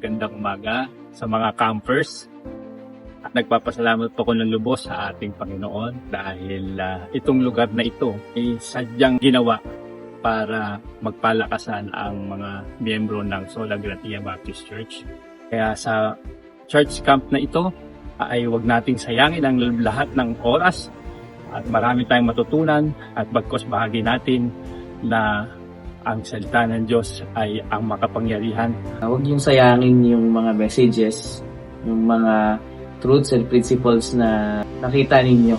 magandang umaga sa mga campers. At nagpapasalamat po ko ng lubos sa ating Panginoon dahil itong lugar na ito ay sadyang ginawa para magpalakasan ang mga miyembro ng Sola Gratia Baptist Church. Kaya sa church camp na ito ay huwag nating sayangin ang lahat ng oras at marami tayong matutunan at bagkos bahagi natin na ang salita ng Diyos ay ang makapangyarihan. Huwag yung sayangin yung mga messages, yung mga truths and principles na nakita ninyo.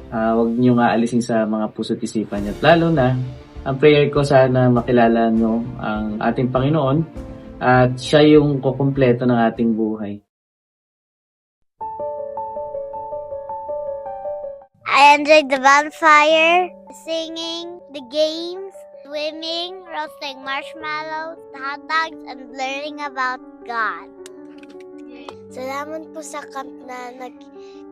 Huwag nyo nga alisin sa mga puso't isipan nyo. At lalo na, ang prayer ko sana makilala nyo ang ating Panginoon at siya yung kukumpleto ng ating buhay. I enjoyed the bonfire, singing, the games, swimming, roasting marshmallows, the hot dogs, and learning about God. Salamat po sa camp na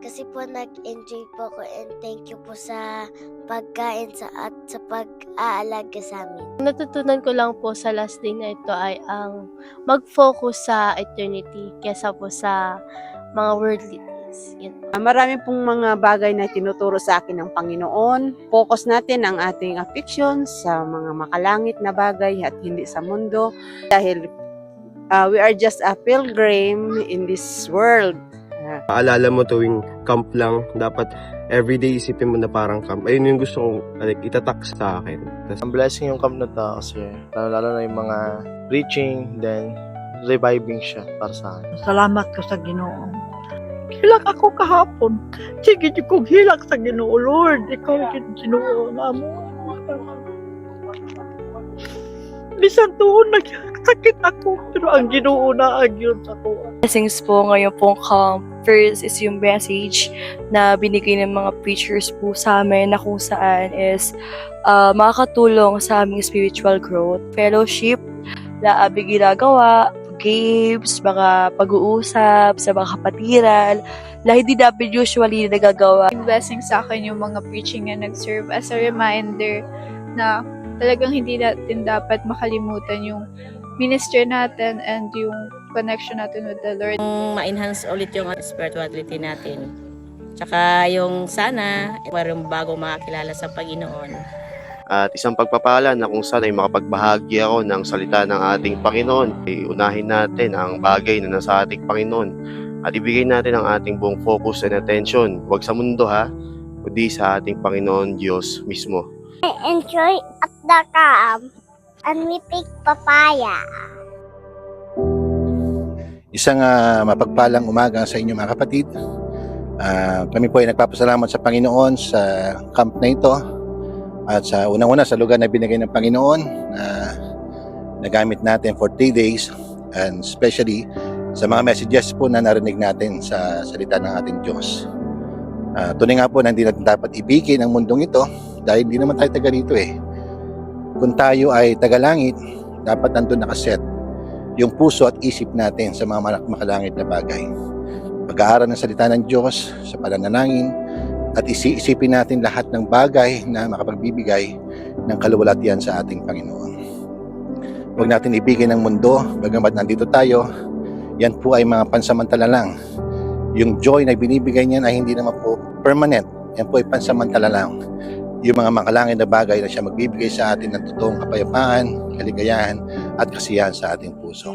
kasi po nag-enjoy po ko, and thank you po sa pagkain at sa pag-aalaga sa amin. Natutunan ko lang po sa last day na ito ay ang mag-focus sa eternity kesa po sa mga worldly things. Marami pong mga bagay na tinuturo sa akin ng Panginoon. Focus natin ang ating affection sa mga makalangit na bagay at hindi sa mundo. Dahil we are just a pilgrim in this world. Paalala mo tuwing camp lang, dapat everyday isipin mo na parang camp. Ayun yung gusto kong itatak sa akin. Ang blessing yung camp na to kasi lalo na yung mga preaching, then reviving siya para sa akin. Salamat ko sa Ginoo. Hilak ako kahapon. Sige, kong hilak sa Ginoo, Lord. Ikaw yung Ginoo na mo. Bisan doon, nagsakit ako. Pero ang Ginoo na agyon sa ko. Blessings po ngayon pong camp. First is yung message na binigay ng mga preachers po sa amin na kung saan is makakatulong sa aming spiritual growth, fellowship, laabing ginagawa, games, mga pag-uusap sa mga kapatiran na hindi namin usually nagagawa. Blessing sa akin yung mga preaching na nag-serve as a reminder na talagang hindi natin dapat makalimutan yung ministry natin and yung connection natin with the Lord. Ma-enhance ulit yung spirituality natin. Tsaka yung sana, mayroong bago makakilala sa Panginoon. At isang pagpapala na kung saan ay makapagbahagi ako ng salita ng ating Panginoon. Unahin natin ang bagay na nasa ating Panginoon at ibigay natin ang ating buong focus and attention. Huwag sa mundo kundi sa ating Panginoon Diyos mismo. I enjoy at the camp and we pick papaya. Isang mapagpalang umaga sa inyo mga kapatid. Kami po ay nagpapasalamat sa Panginoon sa camp na ito at sa unang-una sa lugar na binigay ng Panginoon na nagamit natin for 3 days, and especially sa mga messages po na narinig natin sa salita ng ating Diyos. Tunay nga po na hindi natin dapat ibigin ang mundong ito dahil hindi naman tayo taga rito eh. Kung tayo ay taga-langit, dapat nandun nakaset yung puso at isip natin sa mga makalangit na bagay. Pag-aaral ng salita ng Diyos sa pananalangin at isipin natin lahat ng bagay na makapagbibigay ng kaluwalhatian sa ating Panginoon. Huwag natin ibigin ang mundo, bagamat nandito tayo, yan po ay mga pansamantala lang. Yung joy na binibigay niyan ay hindi naman po permanent, yan po ay pansamantala lang. Yung mga makalangit na bagay na siya magbibigay sa atin ng totoong kapayapaan, kaligayahan at kasiyahan sa ating puso.